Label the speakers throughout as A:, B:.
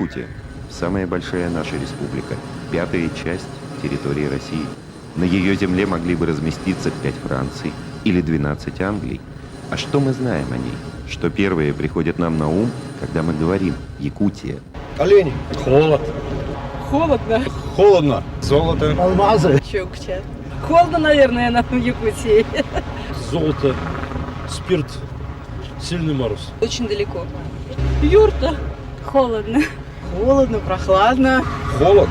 A: Якутия – самая большая наша республика, 5-я часть территории России. На ее земле могли бы разместиться 5 Франций или 12 Англий. А что мы знаем о ней? Что первое приходит нам на ум, когда мы говорим «Якутия»?
B: Олени.
C: Холод.
D: Холодно.
B: Холодно. Золото.
E: Алмазы.
D: Чукча. Холодно, наверное, на Якутии.
C: Золото. Спирт. Сильный мороз.
D: Очень далеко. Юрта. Холодно.
E: Холодно, прохладно.
B: Холод.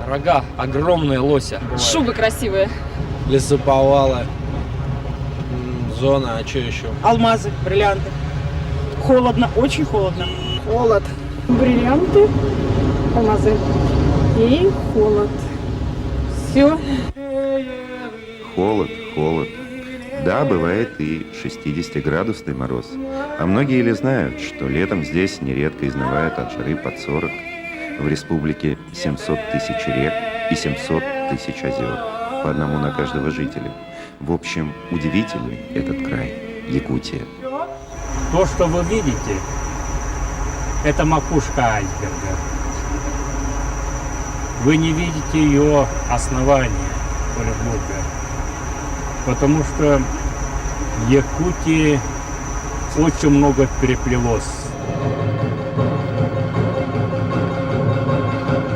F: Рога огромные лося.
D: Шубы красивые.
G: Лесоповалы. Зона, а что еще?
E: Алмазы, бриллианты. Холодно, очень холодно. Холод.
H: Бриллианты, алмазы и холод. Все.
A: Холод, холод. Да, бывает и 60-градусный мороз. А многие ли знают, что летом здесь нередко изнывают от жары под 40? В республике 700 тысяч рек и 700 тысяч озер, по одному на каждого жителя. В общем, удивительный этот край, Якутия.
I: То, что вы видите, это макушка айсберга. Вы не видите ее основания, более глубокое. Потому что в Якутии очень много переплелось.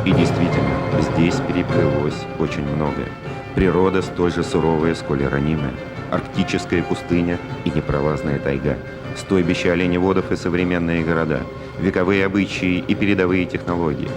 A: И действительно, здесь переплелось очень многое. Природа столь же суровая, сколь и ранимая. Арктическая пустыня и непролазная тайга. Стойбища оленеводов и современные города. Вековые обычаи и передовые технологии.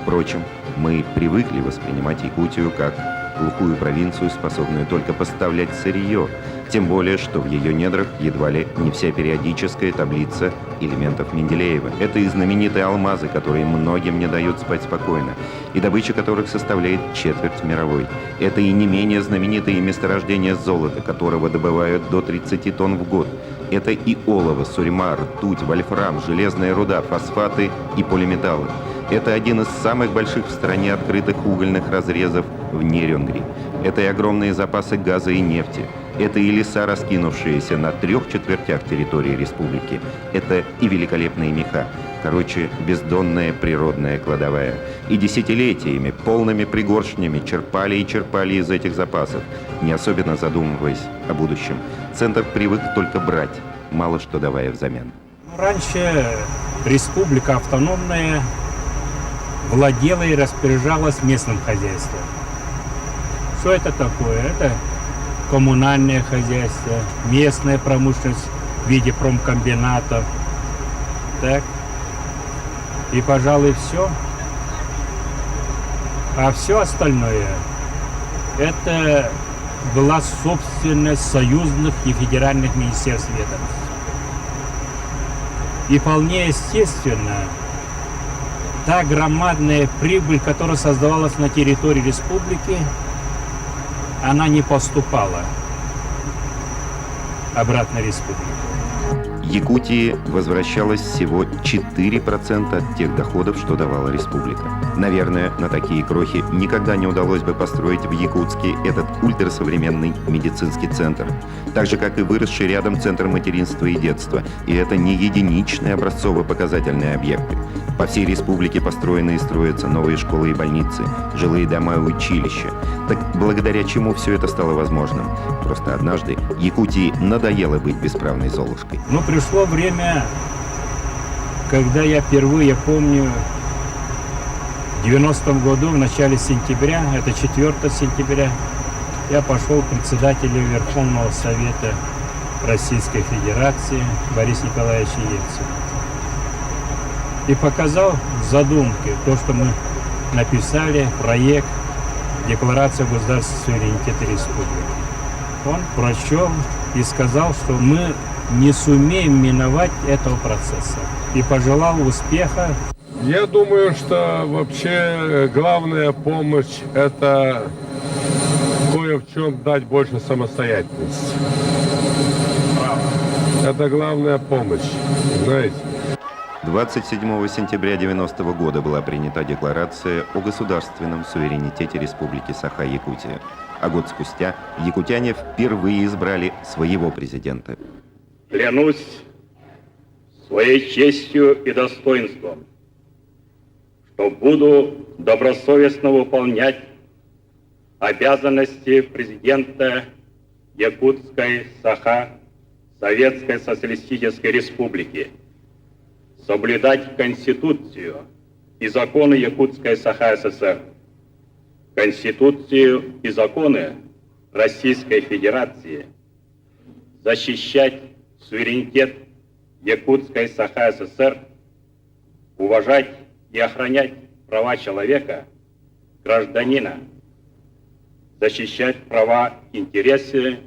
A: Впрочем, мы привыкли воспринимать Якутию как глухую провинцию, способную только поставлять сырье, тем более, что в ее недрах едва ли не вся периодическая таблица элементов Менделеева. Это и знаменитые алмазы, которые многим не дают спать спокойно, и добыча которых составляет четверть мировой. Это и не менее знаменитые месторождения золота, которого добывают до 30 тонн в год. Это и олово, сурьма, ртуть, вольфрам, железная руда, фосфаты и полиметаллы. Это один из самых больших в стране открытых угольных разрезов в Нерюнгри. Это и огромные запасы газа и нефти. Это и леса, раскинувшиеся на 3/4 территории республики. Это и великолепные меха. Короче, бездонная природная кладовая. И десятилетиями, полными пригоршнями черпали и черпали из этих запасов, не особенно задумываясь о будущем. Центр привык только брать, мало что давая взамен.
I: Раньше республика автономная владела и распоряжалась местным хозяйством. Что это такое? Это коммунальное хозяйство, местная промышленность в виде промкомбинатов. Так. И, пожалуй, все. А все остальное это была собственность союзных и федеральных министерств ведомств. И вполне естественно, та громадная прибыль, которая создавалась на территории республики, она не поступала обратно в республику.
A: Якутии возвращалось всего 4% от тех доходов, что давала республика. Наверное, на такие крохи никогда не удалось бы построить в Якутске этот ультрасовременный медицинский центр. Так же, как и выросший рядом центр материнства и детства. И это не единичные образцово-показательные объекты. По всей республике построены и строятся новые школы и больницы, жилые дома и училища. Так благодаря чему все это стало возможным? Просто однажды Якутии надоело быть бесправной Золушкой.
I: Но пришло время, когда я впервые помню, в 90-м году, в начале сентября, это 4 сентября, я пошел к председателю Верховного Совета Российской Федерации Борису Николаевичу Ельцину и показал задумки, то, что мы написали, проект Декларации о государственном суверенитете республики. Он прочел и сказал, что мы не сумеем миновать этого процесса. И пожелал успеха.
J: Я думаю, что вообще главная помощь – это кое в чем дать больше самостоятельности. Это главная помощь, знаете.
A: 27 сентября 90-го года была принята декларация о государственном суверенитете Республики Саха-Якутия. А год спустя якутяне впервые избрали своего президента.
K: Клянусь своей честью и достоинством что буду добросовестно выполнять обязанности президента Якутской Саха Советской Социалистической Республики, соблюдать Конституцию и законы Якутской Саха ССР, Конституцию и законы Российской Федерации, защищать суверенитет Якутской Саха ССР, уважать и охранять права человека, гражданина, защищать права и интересы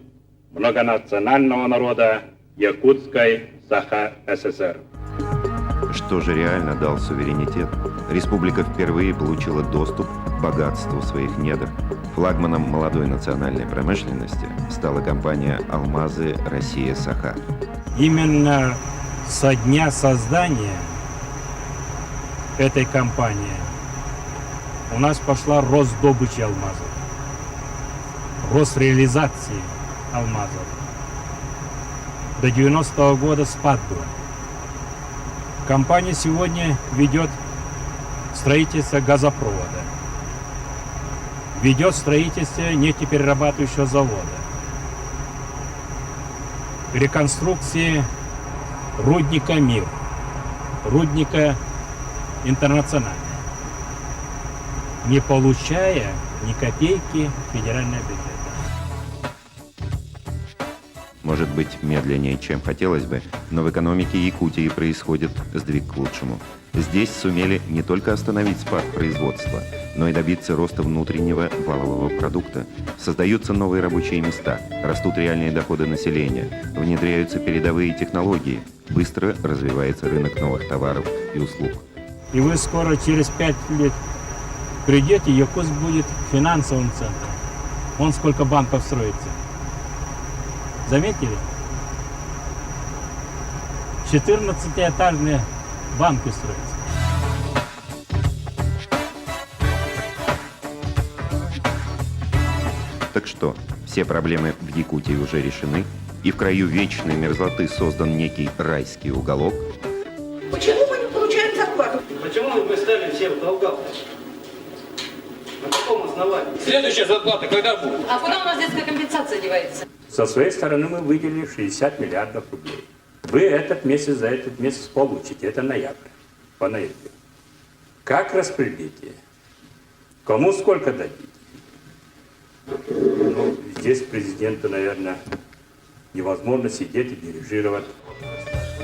K: многонационального народа Якутской Саха ССР.
A: Что же реально дал суверенитет? Республика впервые получила доступ к богатству своих недр. Флагманом молодой национальной промышленности стала компания «Алмазы Россия Саха».
I: Именно со дня создания этой компании у нас пошла рост добычи алмазов, рост реализации алмазов. До 90-го года спад был. Компания сегодня ведет строительство газопровода, ведет строительство нефтеперерабатывающего завода, реконструкции рудника «Мир», рудника «Интернациональный», не получая ни копейки федерального бюджета.
A: Может быть, медленнее, чем хотелось бы, но в экономике Якутии происходит сдвиг к лучшему. Здесь сумели не только остановить спад производства, но и добиться роста внутреннего валового продукта. Создаются новые рабочие места, растут реальные доходы населения, внедряются передовые технологии, быстро развивается рынок новых товаров и услуг.
I: И вы скоро, через 5 лет, придете, Якутск будет финансовым центром. Вон сколько банков строится. Заметили? 14-этажные банки строятся.
A: Так что, все проблемы в Якутии уже решены, и в краю вечной мерзлоты создан некий райский уголок?
E: Почему мы не получаем зарплату?
F: Почему мы стали всем долгов? На каком основании? Следующая зарплата когда будет?
D: А куда у нас детская компенсация девается?
I: Со своей стороны мы выделили 60 миллиардов рублей. Вы этот месяц за этот месяц получите. Это ноябрь. По ноябрю. Как распределите? Кому сколько дадите? Ну, здесь президенту, наверное, невозможно сидеть и дирижировать.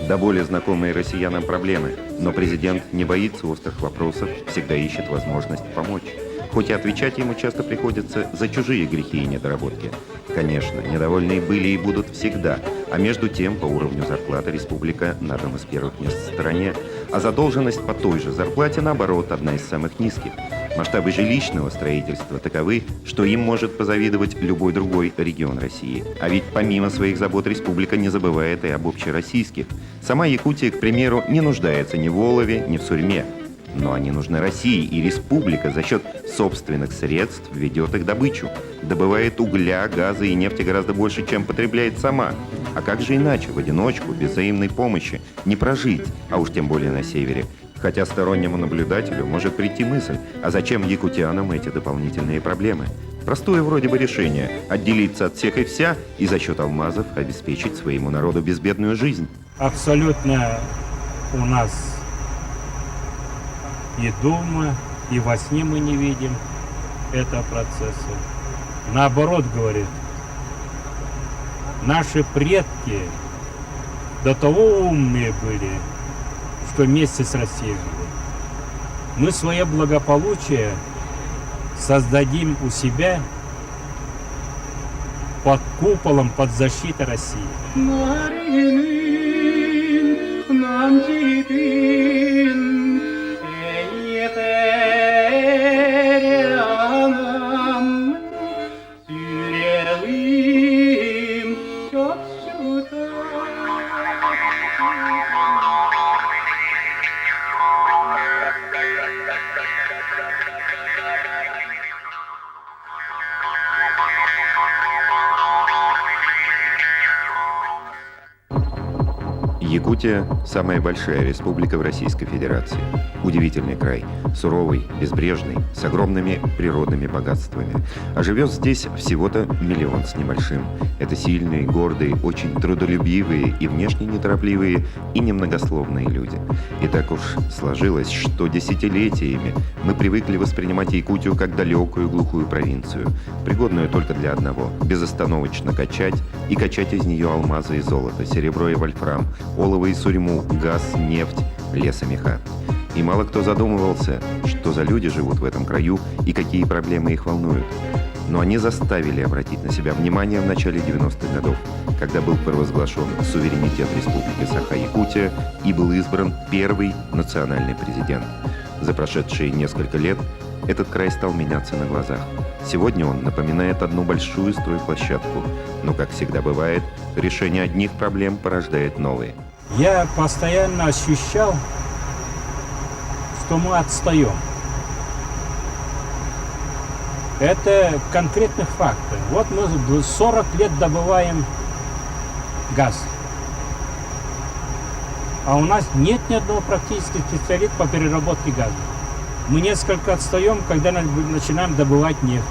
A: До боли знакомые россиянам проблемы, но президент не боится острых вопросов, всегда ищет возможность помочь. Хоть и отвечать ему часто приходится за чужие грехи и недоработки. Конечно, недовольные были и будут всегда, а между тем по уровню зарплаты республика на одном из первых мест в стране, а задолженность по той же зарплате, наоборот, одна из самых низких. Масштабы жилищного строительства таковы, что им может позавидовать любой другой регион России. А ведь помимо своих забот республика не забывает и об общероссийских. Сама Якутия, к примеру, не нуждается ни в олове, ни в сурьме. Но они нужны России, и республика за счет собственных средств ведет их добычу. Добывает угля, газа и нефти гораздо больше, чем потребляет сама. А как же иначе, в одиночку, без взаимной помощи, не прожить, а уж тем более на севере? Хотя стороннему наблюдателю может прийти мысль, а зачем якутянам эти дополнительные проблемы? Простое вроде бы решение – отделиться от всех и вся и за счет алмазов обеспечить своему народу безбедную жизнь.
I: Абсолютно у нас и дома, и во сне мы не видим этого процесса. Наоборот, говорит, наши предки до того умные были, что вместе с Россией живут. Мы свое благополучие создадим у себя под куполом, под защитой России.
A: Якутия – самая большая республика в Российской Федерации. Удивительный край, суровый, безбрежный, с огромными природными богатствами. А живет здесь всего-то 1 миллион с небольшим. Это сильные, гордые, очень трудолюбивые и внешне неторопливые и немногословные люди. И так уж сложилось, что десятилетиями мы привыкли воспринимать Якутию как далекую глухую провинцию, пригодную только для одного – безостановочно качать и качать из нее алмазы и золото, серебро и вольфрам, олово и сурьму, газ, нефть, лес и меха. И мало кто задумывался, что за люди живут в этом краю и какие проблемы их волнуют. Но они заставили обратить на себя внимание в начале 90-х годов, когда был провозглашен суверенитет Республики Саха-Якутия и был избран первый национальный президент. За прошедшие несколько лет этот край стал меняться на глазах. Сегодня он напоминает одну большую стройплощадку, но, как всегда бывает, решение одних проблем порождает новые.
I: Я постоянно ощущал, что мы отстаем. Это конкретных фактов. Вот мы 40 лет добываем газ. А у нас нет ни одного практически специалиста по переработке газа. Мы несколько отстаем, когда начинаем добывать нефть.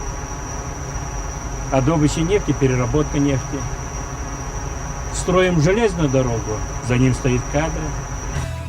I: А добыча нефти, переработка нефти. Строим железную дорогу, за ним стоит кадры.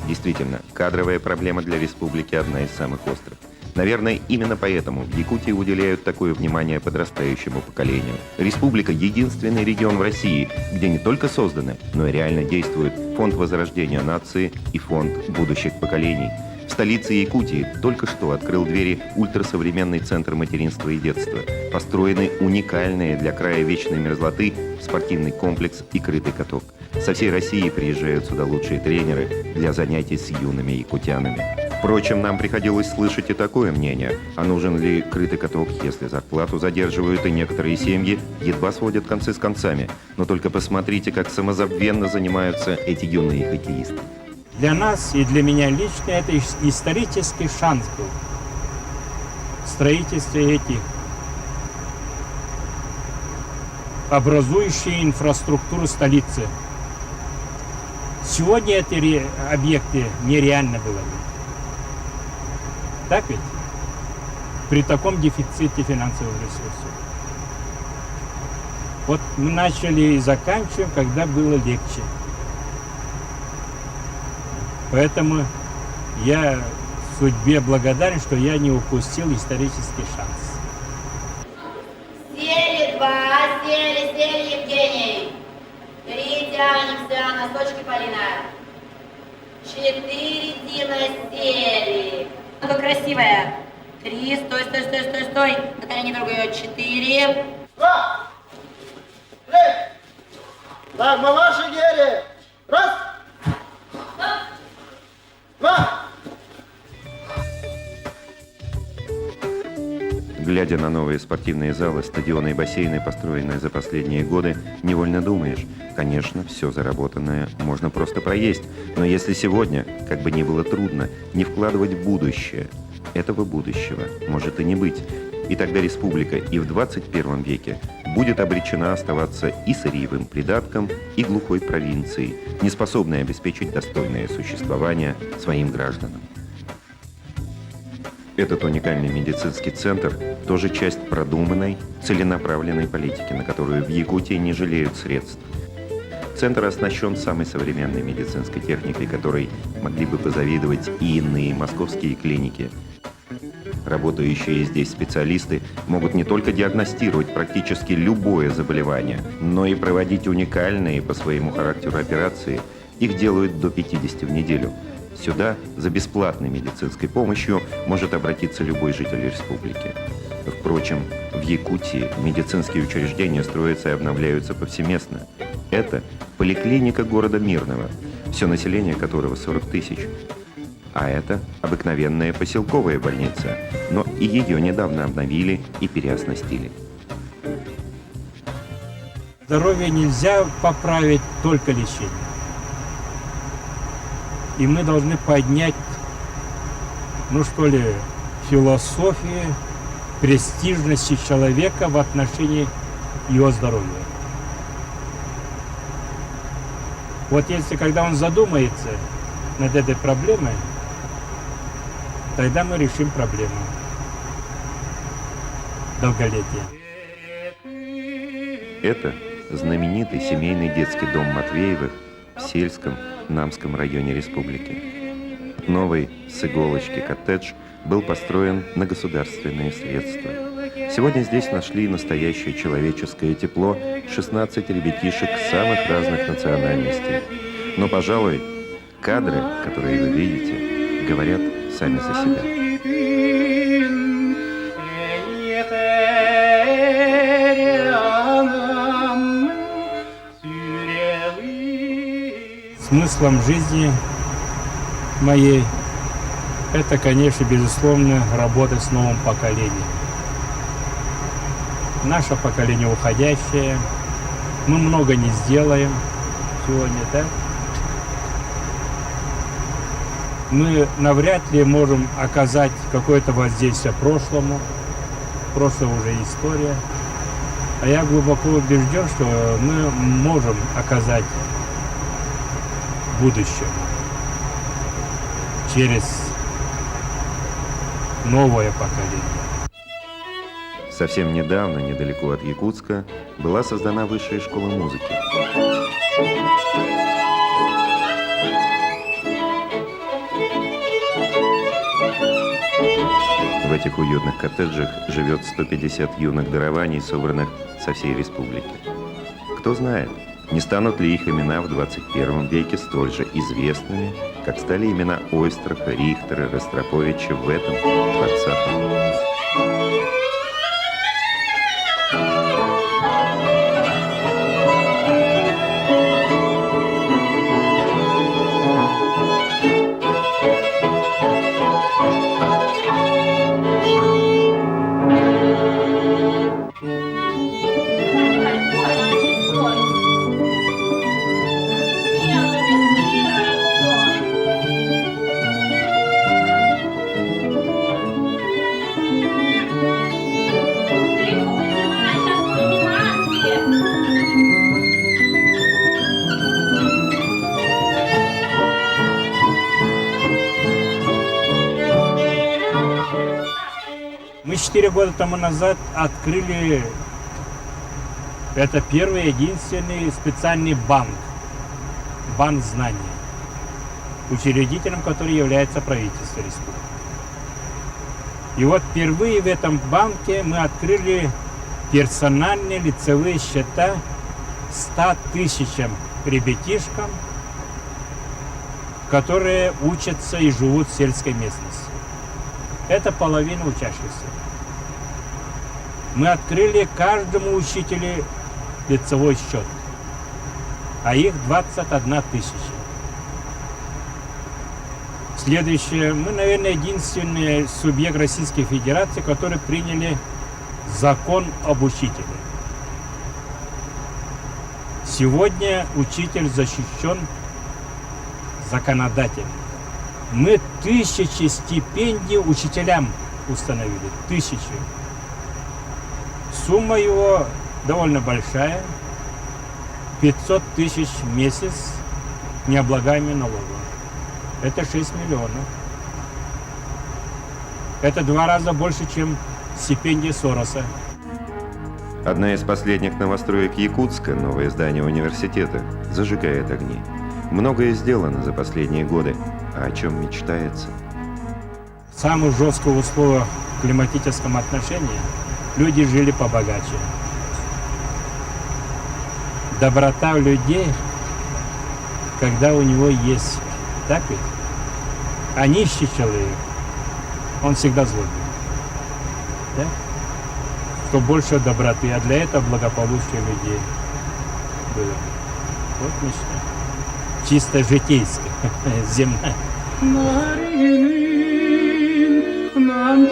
A: Действительно, кадровая проблема для республики одна из самых острых. Наверное, именно поэтому в Якутии уделяют такое внимание подрастающему поколению. Республика – единственный регион в России, где не только созданы, но и реально действует Фонд возрождения нации и Фонд будущих поколений. В столице Якутии только что открыл двери ультрасовременный центр материнства и детства. Построены уникальные для края вечной мерзлоты спортивный комплекс и крытый каток. Со всей России приезжают сюда лучшие тренеры для занятий с юными якутянами. Впрочем, нам приходилось слышать и такое мнение. А нужен ли крытый каток, если зарплату задерживают и некоторые семьи едва сводят концы с концами? Но только посмотрите, как самозабвенно занимаются эти юные хоккеисты.
I: Для нас и для меня лично это исторический шанс был. Строительство этих образующие инфраструктуру столицы. Сегодня эти объекты нереально было. Так ведь? При таком дефиците финансовых ресурсов. Вот мы начали и заканчиваем, когда было легче. Поэтому я судьбе благодарен, что я не упустил исторический шанс.
E: Сели два, сели, Евгений. 3 тянемся, носочки Полина. 4, Дина, сели.
D: Ну, красивая. 3, стой. На колени другую. 4.
F: 2, 3. Так, мамаша Гери. 1, 2.
A: Глядя на новые спортивные залы, стадионы и бассейны, построенные за последние годы, невольно думаешь, конечно, все заработанное можно просто проесть, но если сегодня, как бы ни было трудно, не вкладывать в будущее, этого будущего может и не быть. И тогда республика и в 21 веке будет обречена оставаться и сырьевым придатком, и глухой провинцией, не способной обеспечить достойное существование своим гражданам. Этот уникальный медицинский центр тоже часть продуманной, целенаправленной политики, на которую в Якутии не жалеют средств. Центр оснащен самой современной медицинской техникой, которой могли бы позавидовать и иные московские клиники. Работающие здесь специалисты могут не только диагностировать практически любое заболевание, но и проводить уникальные по своему характеру операции. Их делают до 50 в неделю. Сюда за бесплатной медицинской помощью может обратиться любой житель республики. Впрочем, в Якутии медицинские учреждения строятся и обновляются повсеместно. Это поликлиника города Мирного, все население которого 40 тысяч. А это обыкновенная поселковая больница, но и ее недавно обновили и переоснастили.
I: Здоровье нельзя поправить только лечением. И мы должны поднять, философию престижности человека в отношении его здоровья. Вот если, когда он задумается над этой проблемой, тогда мы решим проблему долголетия.
A: Это знаменитый семейный детский дом Матвеевых в сельском Намском районе республики. Новый с иголочки коттедж был построен на государственные средства. Сегодня здесь нашли настоящее человеческое тепло 16 ребятишек самых разных национальностей. Но, пожалуй, кадры, которые вы видите, говорят сами за себя.
I: Смыслом жизни моей это, конечно, безусловно, работа с новым поколением. Наше поколение уходящее, мы много не сделаем сегодня, да? Мы навряд ли можем оказать какое-то воздействие прошлому. Прошлое уже история. А я глубоко убежден, что мы можем оказать будущее через новое поколение.
A: Совсем недавно, недалеко от Якутска, была создана высшая школа музыки. В этих уютных коттеджах живет 150 юных дарований, собранных со всей республики. Кто знает, не станут ли их имена в 21 веке столь же известными, как стали имена Ойстраха, Рихтера, Ростроповича в этом 20-м.
I: Мы 4 года тому назад открыли, это первый единственный специальный банк знаний, учредителем который является правительство республики. И вот впервые в этом банке мы открыли персональные лицевые счета 100 тысячам ребятишкам, которые учатся и живут в сельской местности. Это половина учащихся. Мы открыли каждому учителю лицевой счет, а их 21 тысяча. Следующее. Мы, наверное, единственный субъект Российской Федерации, который приняли закон об учителе. Сегодня учитель защищен законодательно. Мы 1000 стипендий учителям установили. 1000. Сумма его довольно большая. 500 тысяч в месяц необлагаемые налогом. Это 6 миллионов. Это 2 раза больше, чем стипендия Сороса.
A: Одна из последних новостроек Якутска, новое здание университета, зажигает огни. Многое сделано за последние годы. А о чем мечтается?
I: В самых жестких условиях в климатическом отношении люди жили побогаче. Доброта у людей, когда у него есть, так ведь? А нищий человек, он всегда злой. Да? Что больше доброты, а для этого благополучие людей было. Вот мечта. Чисто житейская, земная.
L: Нам